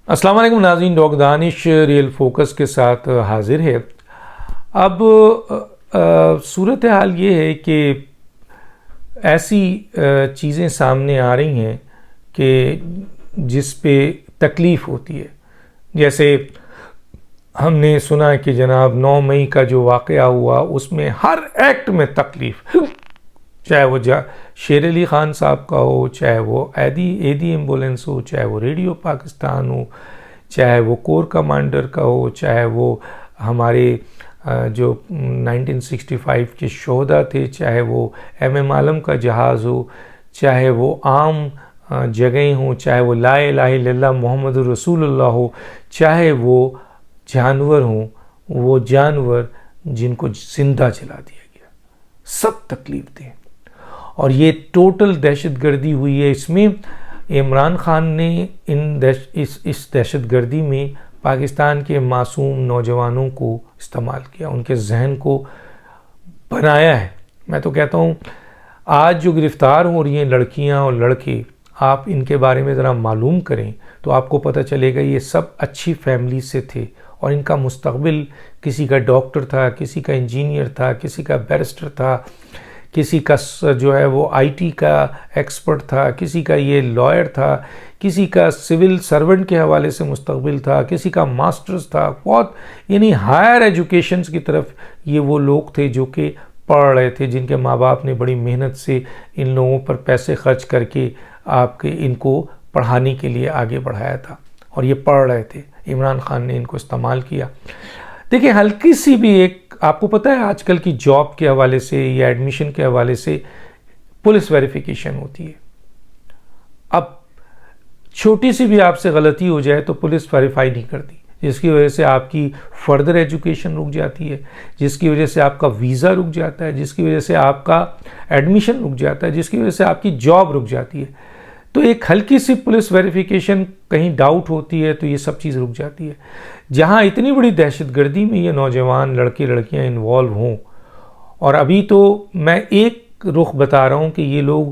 السلام علیکم ناظرین، ڈاکٹر دانش ریئل فوکس کے ساتھ حاضر ہے۔ اب صورتحال یہ ہے کہ ایسی چیزیں سامنے آ رہی ہیں کہ جس پہ تکلیف ہوتی ہے۔ جیسے ہم نے سنا کہ جناب 9 مئی کا جو واقعہ ہوا اس میں ہر ایکٹ میں تکلیف، چاہے وہ شیر علی خان صاحب کا ہو، چاہے وہ ایدی ایمبولینس ہو، چاہے وہ ریڈیو پاکستان ہو، چاہے وہ کور کمانڈر کا ہو، چاہے وہ ہمارے جو 1965 کے شہداء تھے، چاہے وہ ایم عالم کا جہاز ہو، چاہے وہ عام جگہیں ہوں، چاہے وہ لا الہ الا اللہ محمد رسول اللہ ہو، چاہے وہ جانور ہوں، وہ جانور جن کو زندہ جلا دیا گیا، سب تکلیف دیں۔ اور یہ ٹوٹل دہشت گردی ہوئی ہے۔ اس میں عمران خان نے اس دہشت گردی میں پاکستان کے معصوم نوجوانوں کو استعمال کیا، ان کے ذہن کو بنایا ہے۔ میں تو کہتا ہوں آج جو گرفتار ہو رہی ہیں لڑکیاں اور لڑکے، آپ ان کے بارے میں ذرا معلوم کریں تو آپ کو پتہ چلے گا یہ سب اچھی فیملی سے تھے اور ان کا مستقبل، کسی کا ڈاکٹر تھا، کسی کا انجینئر تھا، کسی کا بیرسٹر تھا، کسی کا جو ہے وہ آئی ٹی کا ایکسپرٹ تھا، کسی کا یہ لائر تھا، کسی کا سول سرونٹ کے حوالے سے مستقبل تھا، کسی کا ماسٹرز تھا، بہت یعنی ہائر ایجوکیشنز کی طرف یہ وہ لوگ تھے جو کہ پڑھ رہے تھے، جن کے ماں باپ نے بڑی محنت سے ان لوگوں پر پیسے خرچ کر کے ان کو پڑھانے کے لیے آگے بڑھایا تھا اور یہ پڑھ رہے تھے۔ عمران خان نے ان کو استعمال کیا۔ دیکھیں ہلکی سی بھی ایک، آپ کو پتہ ہے آج کل کی جاب کے حوالے سے یا ایڈمیشن کے حوالے سے پولیس ویریفیکیشن ہوتی ہے۔ اب چھوٹی سی بھی آپ سے غلطی ہو جائے تو پولیس ویریفائی نہیں کرتی، جس کی وجہ سے آپ کی فردر ایجوکیشن رک جاتی ہے، جس کی وجہ سے آپ کا ویزا رک جاتا ہے، جس کی وجہ سے آپ کا ایڈمیشن رک جاتا ہے، جس کی وجہ سے آپ کی جاب رک جاتی ہے۔ تو ایک ہلکی سی پولیس ویریفیکیشن کہیں ڈاؤٹ ہوتی ہے تو یہ سب چیز رک جاتی ہے۔ جہاں اتنی بڑی دہشت گردی میں یہ نوجوان لڑکے لڑکیاں انوالو ہوں، اور ابھی تو میں ایک رخ بتا رہا ہوں کہ یہ لوگ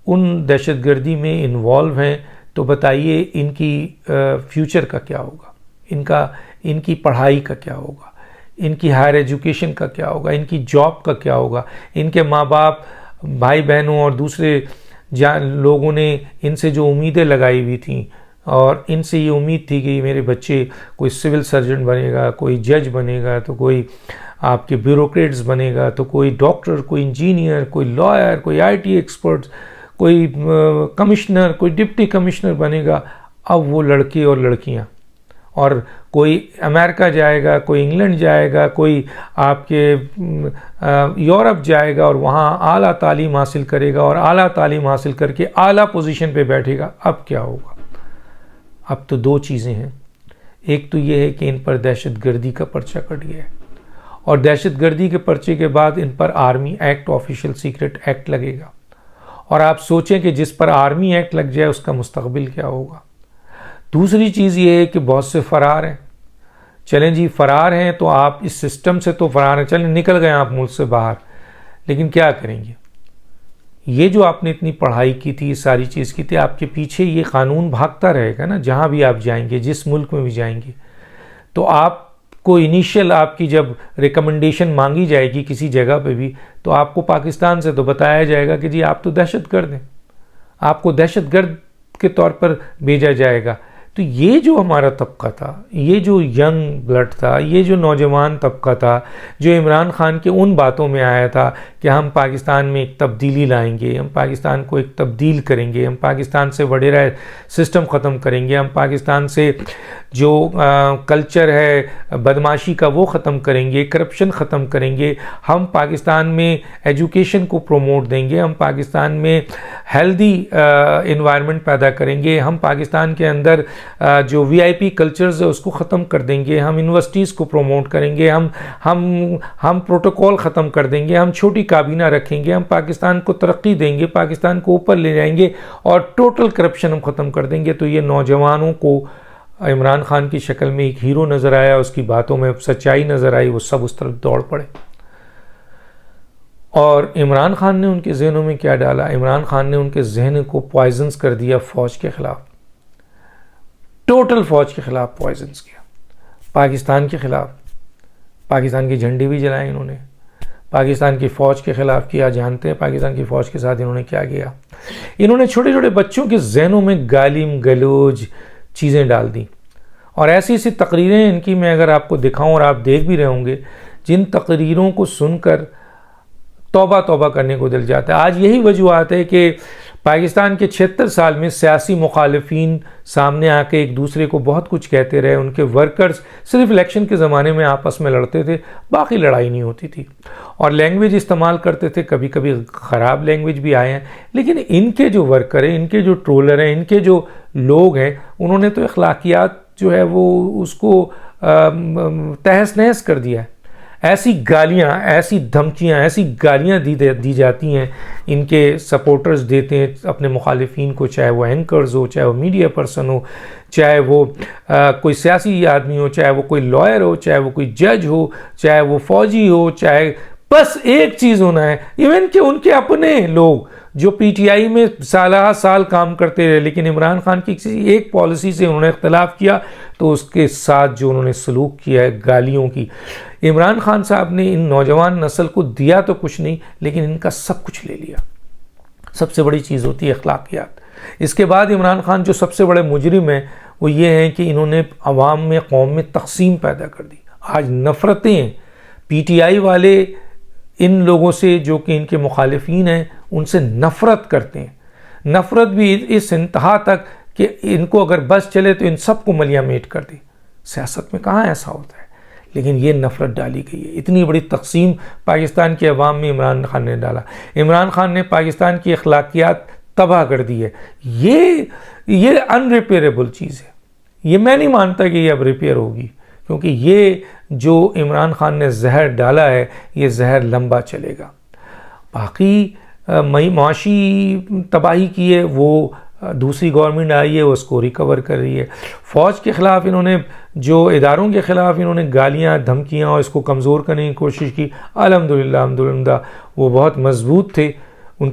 ان دہشت گردی میں انوالو ہیں، تو بتائیے ان کی فیوچر کا کیا ہوگا، ان کی پڑھائی کا کیا ہوگا، ان کی ہائر ایجوکیشن کا کیا ہوگا، ان کی جاب کا کیا ہوگا۔ ان کے ماں باپ، بھائی بہنوں اور دوسرے لوگوں نے ان سے جو امیدیں لگائی ہوئی تھیں، اور ان سے یہ امید تھی کہ میرے بچے کوئی سول سرجن بنے گا، کوئی جج بنے گا، تو کوئی آپ کے بیوروکریٹس بنے گا، تو کوئی ڈاکٹر، کوئی انجینئر، کوئی لائر، کوئی آئی ٹی ایکسپرٹ، کوئی کمشنر، کوئی ڈپٹی کمشنر بنے گا۔ اب وہ لڑکے اور لڑکیاں، اور کوئی امریکہ جائے گا، کوئی انگلینڈ جائے گا، کوئی آپ کے یورپ جائے گا اور وہاں اعلیٰ تعلیم حاصل کرے گا، اور اعلیٰ تعلیم حاصل کر کے اعلیٰ پوزیشن پہ بیٹھے گا۔ اب کیا ہوگا؟ اب تو دو چیزیں ہیں۔ ایک تو یہ ہے کہ ان پر دہشت گردی کا پرچہ کٹ گیا ہے، اور دہشت گردی کے پرچے کے بعد ان پر army act, official secret act لگے گا، اور آپ سوچیں کہ جس پر آرمی ایکٹ لگ جائے اس کا مستقبل کیا ہوگا۔ دوسری چیز یہ ہے کہ بہت سے فرار ہیں۔ چلیں جی فرار ہیں تو آپ اس سسٹم سے تو فرار ہیں، چلیں نکل گئے آپ ملک سے باہر، لیکن کیا کریں گے؟ یہ جو آپ نے اتنی پڑھائی کی تھی، ساری چیز کی تھی، آپ کے پیچھے یہ قانون بھاگتا رہے گا نا، جہاں بھی آپ جائیں گے، جس ملک میں بھی جائیں گے۔ تو آپ کو انیشیل آپ کی جب ریکمنڈیشن مانگی جائے گی کسی جگہ پہ بھی، تو آپ کو پاکستان سے تو بتایا جائے گا کہ جی آپ تو دہشت گرد ہیں، آپ کو دہشت گرد کے طور پر بھیجا جائے گا۔ تو یہ جو ہمارا طبقہ تھا، یہ جو ینگ بلڈ تھا، یہ جو نوجوان طبقہ تھا، جو عمران خان کے ان باتوں میں آیا تھا کہ ہم پاکستان میں ایک تبدیلی لائیں گے، ہم پاکستان کو ایک تبدیل کریں گے، ہم پاکستان سے وڈیرا سسٹم ختم کریں گے، ہم پاکستان سے جو کلچر ہے بدماشی کا وہ ختم کریں گے، کرپشن ختم کریں گے، ہم پاکستان میں ایجوکیشن کو پروموٹ دیں گے، ہم پاکستان میں ہیلدی انوائرمنٹ پیدا کریں گے، ہم پاکستان کے اندر جو وی آئی پی کلچرز ہے اس کو ختم کر دیں گے، ہم یونیورسٹیز کو پروموٹ کریں گے، ہم پروٹوکول ختم کر دیں گے، ہم چھوٹی کابینہ رکھیں گے، ہم پاکستان کو ترقی دیں گے، پاکستان کو اوپر لے جائیں گے، اور ٹوٹل کرپشن ہم ختم کر دیں گے۔ تو یہ نوجوانوں کو عمران خان کی شکل میں ایک ہیرو نظر آیا، اس کی باتوں میں سچائی نظر آئی، وہ سب اس طرف دوڑ پڑے۔ اور عمران خان نے ان کے ذہنوں میں کیا ڈالا؟ عمران خان نے ان کے ذہن کو پوائزنز کر دیا فوج کے خلاف۔ ٹوٹل فوج کے خلاف پوائزنس کیا، پاکستان کے خلاف، پاکستان کے جھنڈے بھی جلائے انہوں نے، پاکستان کی فوج کے خلاف کیا، جانتے ہیں پاکستان کی فوج کے ساتھ انہوں نے کیا کیا، انہوں نے چھوٹے چھوٹے بچوں کے ذہنوں میں گالیم گلوچ چیزیں ڈال دیں، اور ایسی ایسی تقریریں ان کی میں اگر آپ کو دکھاؤں، اور آپ دیکھ بھی رہے ہوں گے، جن تقریروں کو سن کر توبہ توبہ کرنے کو دل جاتا ہے۔ آج یہی وجوہات ہے کہ پاکستان کے 76 سال میں سیاسی مخالفین سامنے آ کے ایک دوسرے کو بہت کچھ کہتے رہے، ان کے ورکرز صرف الیکشن کے زمانے میں آپس میں لڑتے تھے، باقی لڑائی نہیں ہوتی تھی، اور لینگویج استعمال کرتے تھے، کبھی کبھی خراب لینگویج بھی آئے ہیں، لیکن ان کے جو ورکر ہیں، ان کے جو ٹرولر ہیں، ان کے جو لوگ ہیں، انہوں نے تو اخلاقیات جو ہے وہ اس کو تہس نہس کر دیا ہے۔ ایسی گالیاں، ایسی دھمکیاں، ایسی گالیاں دی جاتی ہیں، ان کے سپورٹرز دیتے ہیں اپنے مخالفین کو، چاہے وہ اینکرز ہو، چاہے وہ میڈیا پرسن ہو، چاہے وہ کوئی سیاسی آدمی ہو، چاہے وہ کوئی لائر ہو، چاہے وہ کوئی جج ہو، چاہے وہ فوجی ہو، چاہے بس ایک چیز ہونا ہے، ایون کہ ان کے اپنے لوگ جو پی ٹی آئی میں سالہ سال کام کرتے رہے، لیکن عمران خان کی کسی ایک پالیسی سے انہوں نے اختلاف کیا تو اس کے ساتھ جو انہوں نے سلوک کیا ہے گالیوں کی، عمران خان صاحب نے ان نوجوان نسل کو دیا تو کچھ نہیں، لیکن ان کا سب کچھ لے لیا۔ سب سے بڑی چیز ہوتی ہے اخلاقیات۔ اس کے بعد عمران خان جو سب سے بڑے مجرم ہیں وہ یہ ہیں کہ انہوں نے عوام میں، قوم میں تقسیم پیدا کر دی۔ آج نفرتیں، پی ٹی آئی والے ان لوگوں سے جو کہ ان کے مخالفین ہیں ان سے نفرت کرتے ہیں، نفرت بھی اس انتہا تک کہ ان کو اگر بس چلے تو ان سب کو ملیاں میٹ کر دی۔ سیاست میں کہاں ایسا ہوتا ہے، لیکن یہ نفرت ڈالی گئی ہے۔ اتنی بڑی تقسیم پاکستان کے عوام میں عمران خان نے ڈالا۔ عمران خان نے پاکستان کی اخلاقیات تباہ کر دی ہے۔ یہ انریپیئریبل چیز ہے، یہ میں نہیں مانتا کہ یہ اب ریپیئر ہوگی، کیونکہ یہ جو عمران خان نے زہر ڈالا ہے یہ زہر لمبا چلے گا۔ باقی معاشی تباہی کی ہے وہ دوسری گورنمنٹ آئی ہے، وہ اس کو ریکور کر رہی ہے۔ فوج کے خلاف انہوں نے، جو اداروں کے خلاف انہوں نے گالیاں دھمکیاں اور اس کو کمزور کرنے کی کوشش کی، الحمدللہ وہ بہت مضبوط تھے، ان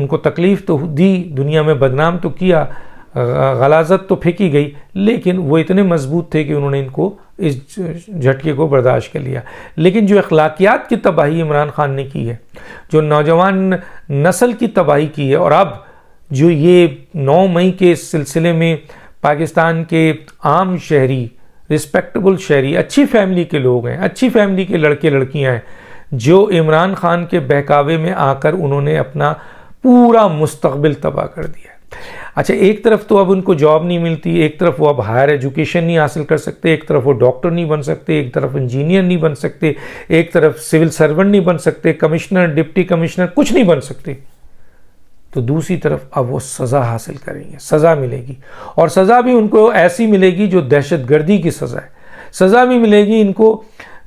کو تکلیف تو دی، دنیا میں بدنام تو کیا، غلاظت تو پھینکی گئی، لیکن وہ اتنے مضبوط تھے کہ انہوں نے ان کو اس جھٹکے کو برداشت کر لیا۔ لیکن جو اخلاقیات کی تباہی عمران خان نے کی ہے، جو نوجوان نسل کی تباہی کی ہے، اور اب جو یہ 9 مئی کے سلسلے میں پاکستان کے عام شہری، رسپیکٹبل شہری، اچھی فیملی کے لوگ ہیں، اچھی فیملی کے لڑکے لڑکیاں ہیں، جو عمران خان کے بہکاوے میں آ کر انہوں نے اپنا پورا مستقبل تباہ کر دیا ہے۔ اچھا، ایک طرف تو اب ان کو جاب نہیں ملتی، ایک طرف وہ اب ہائر ایجوکیشن نہیں حاصل کر سکتے، ایک طرف وہ ڈاکٹر نہیں بن سکتے، ایک طرف انجینئر نہیں بن سکتے، ایک طرف سول سرونٹ نہیں بن سکتے، کمشنر، ڈپٹی کمشنر کچھ نہیں بن سکتے، تو دوسری طرف اب وہ سزا حاصل کریں گے، سزا ملے گی، اور سزا بھی ان کو ایسی ملے گی جو دہشت گردی کی سزا ہے۔ سزا بھی ملے گی ان کو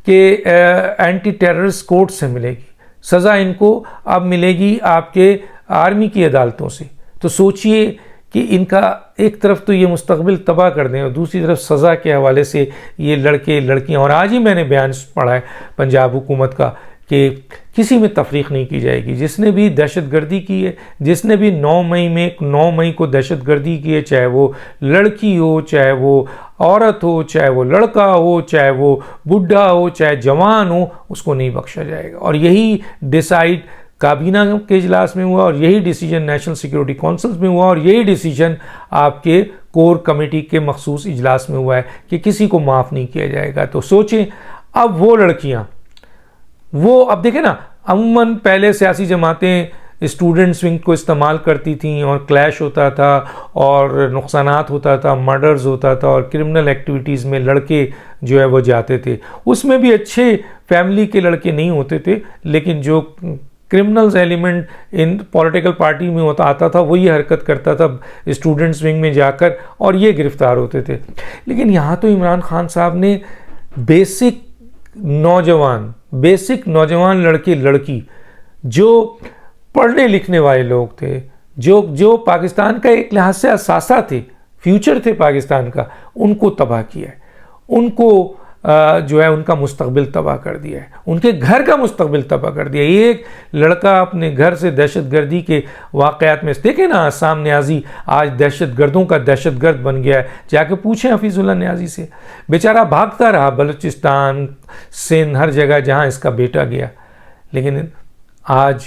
کہ اینٹی ٹیررسٹ کورٹ سے ملے گی، سزا ان کو اب ملے گی آپ کے آرمی کی عدالتوں سے۔ تو سوچئے کہ ان کا ایک طرف تو یہ مستقبل تباہ کر دیں، اور دوسری طرف سزا کے حوالے سے یہ لڑکے لڑکیاں، اور آج ہی میں نے بیان پڑھا ہے پنجاب حکومت کا کہ کسی میں تفریق نہیں کی جائے گی۔ جس نے بھی دہشت گردی کی ہے، جس نے بھی 9 مئی کو دہشت گردی کی ہے، چاہے وہ لڑکی ہو، چاہے وہ عورت ہو، چاہے وہ لڑکا ہو، چاہے وہ بڈھا ہو، چاہے جوان ہو، اس کو نہیں بخشا جائے گا۔ اور یہی ڈیسائیڈ کابینہ کے اجلاس میں ہوا، اور یہی ڈیسیجن نیشنل سیکیورٹی کونسل میں ہوا، اور یہی ڈیسیجن آپ کے کور کمیٹی کے مخصوص اجلاس میں ہوا ہے کہ کسی کو معاف نہیں کیا جائے گا۔ تو سوچیں اب وہ لڑکیاں، وہ اب دیکھیں نا، عموماً پہلے سیاسی جماعتیں اسٹوڈنٹس ونگ کو استعمال کرتی تھیں، اور کلیش ہوتا تھا، اور نقصانات ہوتا تھا، مرڈرز ہوتا تھا، اور کرمنل ایکٹیویٹیز میں لڑکے جو ہے وہ جاتے تھے۔ اس میں بھی اچھے فیملی کے لڑکے نہیں ہوتے تھے، لیکن جو criminals element in political party میں آتا تھا وہ یہ حرکت کرتا تھا اسٹوڈنٹس ونگ میں جا کر، اور یہ گرفتار ہوتے تھے۔ لیکن یہاں تو عمران خان صاحب نے بیسک نوجوان لڑکے لڑکی جو پڑھنے لکھنے والے لوگ تھے، جو پاکستان کا ایک لحاظ سے اثاثہ تھے، فیوچر تھے پاکستان کا، ان کو تباہ کیا ہے، ان کو جو ہے ان کا مستقبل تباہ کر دیا ہے، ان کے گھر کا مستقبل تباہ کر دیا ہے۔ ایک لڑکا اپنے گھر سے دہشت گردی کے واقعات میں دیکھیں نا، عصام نیازی آج دہشت گردوں کا دہشت گرد بن گیا ہے، جا کے پوچھیں حفیظ اللہ نیازی سے، بیچارہ بھاگتا رہا بلوچستان، سندھ، ہر جگہ جہاں اس کا بیٹا گیا، لیکن آج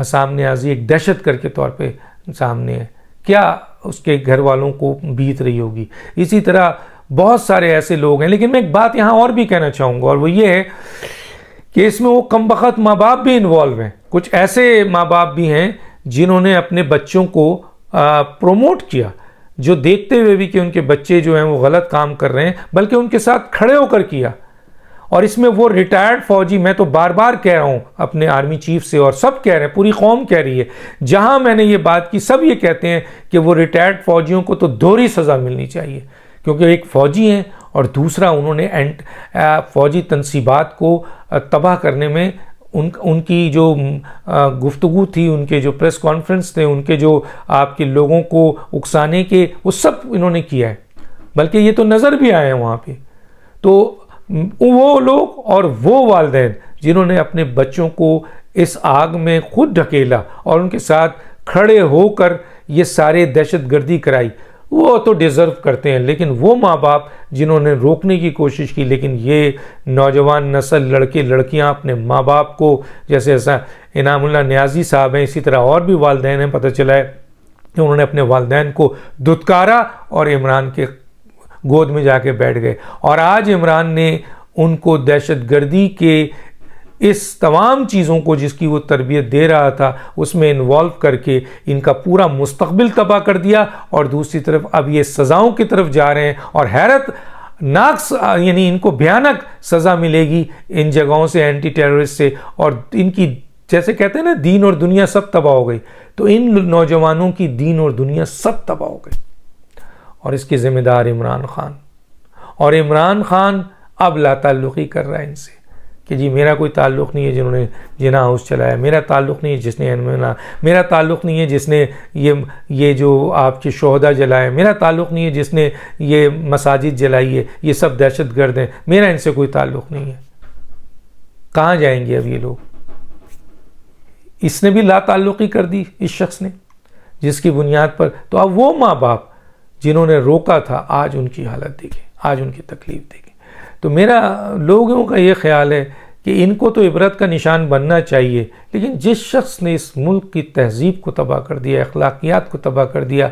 عصام نیازی ایک دہشت گرد کے طور پہ سامنے ہے۔ کیا اس کے گھر والوں کو بیت رہی ہوگی؟ اسی طرح بہت سارے ایسے لوگ ہیں۔ لیکن میں ایک بات یہاں اور بھی کہنا چاہوں گا، اور وہ یہ ہے کہ اس میں وہ کم بخت ماں باپ بھی انوالو ہیں۔ کچھ ایسے ماں باپ بھی ہیں جنہوں نے اپنے بچوں کو پروموٹ کیا، جو دیکھتے ہوئے بھی کہ ان کے بچے جو ہیں وہ غلط کام کر رہے ہیں، بلکہ ان کے ساتھ کھڑے ہو کر کیا۔ اور اس میں وہ ریٹائرڈ فوجی، میں تو بار بار کہہ رہا ہوں اپنے آرمی چیف سے، اور سب کہہ رہے ہیں، پوری قوم کہہ رہی ہے، جہاں میں نے یہ بات کی سب یہ کہتے ہیں کہ وہ ریٹائرڈ فوجیوں کو تو دوہری سزا ملنی چاہیے، کیونکہ ایک فوجی ہیں اور دوسرا انہوں نے فوجی تنصیبات کو تباہ کرنے میں ان کی جو گفتگو تھی، ان کے جو پریس کانفرنس تھے، ان کے جو آپ کے لوگوں کو اکسانے کے، وہ سب انہوں نے کیا ہے، بلکہ یہ تو نظر بھی آئے ہیں وہاں پہ۔ تو وہ لوگ اور وہ والدین جنہوں نے اپنے بچوں کو اس آگ میں خود ڈھکیلا اور ان کے ساتھ کھڑے ہو کر یہ سارے دہشت گردی کرائی، وہ تو ڈیزرو کرتے ہیں۔ لیکن وہ ماں باپ جنہوں نے روکنے کی کوشش کی، لیکن یہ نوجوان نسل، لڑکے لڑکیاں اپنے ماں باپ کو، جیسے ایسا انعام اللہ نیازی صاحب ہیں، اسی طرح اور بھی والدین ہیں، پتہ چلا ہے کہ انہوں نے اپنے والدین کو دھتکارا اور عمران کے گود میں جا کے بیٹھ گئے، اور آج عمران نے ان کو دہشت گردی کے اس تمام چیزوں کو جس کی وہ تربیت دے رہا تھا اس میں انوالو کر کے ان کا پورا مستقبل تباہ کر دیا، اور دوسری طرف اب یہ سزاؤں کی طرف جا رہے ہیں، اور حیرت ناک یعنی ان کو بھیانک سزا ملے گی ان جگہوں سے، اینٹی ٹیررسٹ سے، اور ان کی جیسے کہتے ہیں نا دین اور دنیا سب تباہ ہو گئی، تو ان نوجوانوں کی دین اور دنیا سب تباہ ہو گئی، اور اس کے ذمہ دار عمران خان۔ اور عمران خان اب لا تعلقی کر رہا ہے ان سے کہ جی میرا کوئی تعلق نہیں ہے جنہوں نے جنا ہاؤس چلایا، میرا تعلق نہیں ہے جس نے میرا تعلق نہیں ہے جس نے یہ جو آپ کے شہداء جلائے، میرا تعلق نہیں ہے جس نے یہ مساجد جلائی ہے، یہ سب دہشت گرد ہیں، میرا ان سے کوئی تعلق نہیں ہے۔ کہاں جائیں گے اب یہ لوگ؟ اس نے بھی لا تعلقی کر دی اس شخص نے، جس کی بنیاد پر۔ تو اب وہ ماں باپ جنہوں نے روکا تھا، آج ان کی حالت دیکھیں، آج ان کی تکلیف دیکھیں۔ تو میرا لوگوں کا یہ خیال ہے کہ ان کو تو عبرت کا نشان بننا چاہیے، لیکن جس شخص نے اس ملک کی تہذیب کو تباہ کر دیا، اخلاقیات کو تباہ کر دیا،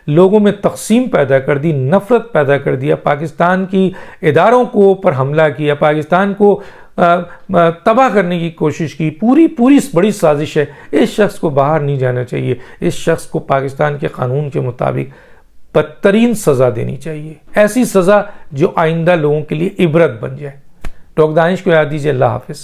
لوگوں میں تقسیم پیدا کر دی، نفرت پیدا کر دیا، پاکستان کی اداروں کو پر حملہ کیا، پاکستان کو تباہ کرنے کی کوشش کی، پوری بڑی سازش ہے، اس شخص کو باہر نہیں جانا چاہیے، اس شخص کو پاکستان کے قانون کے مطابق بدترین سزا دینی چاہیے، ایسی سزا جو آئندہ لوگوں کے لیے عبرت بن جائے۔ ڈاکٹر دانش کو یاد دیجیے۔ اللہ حافظ۔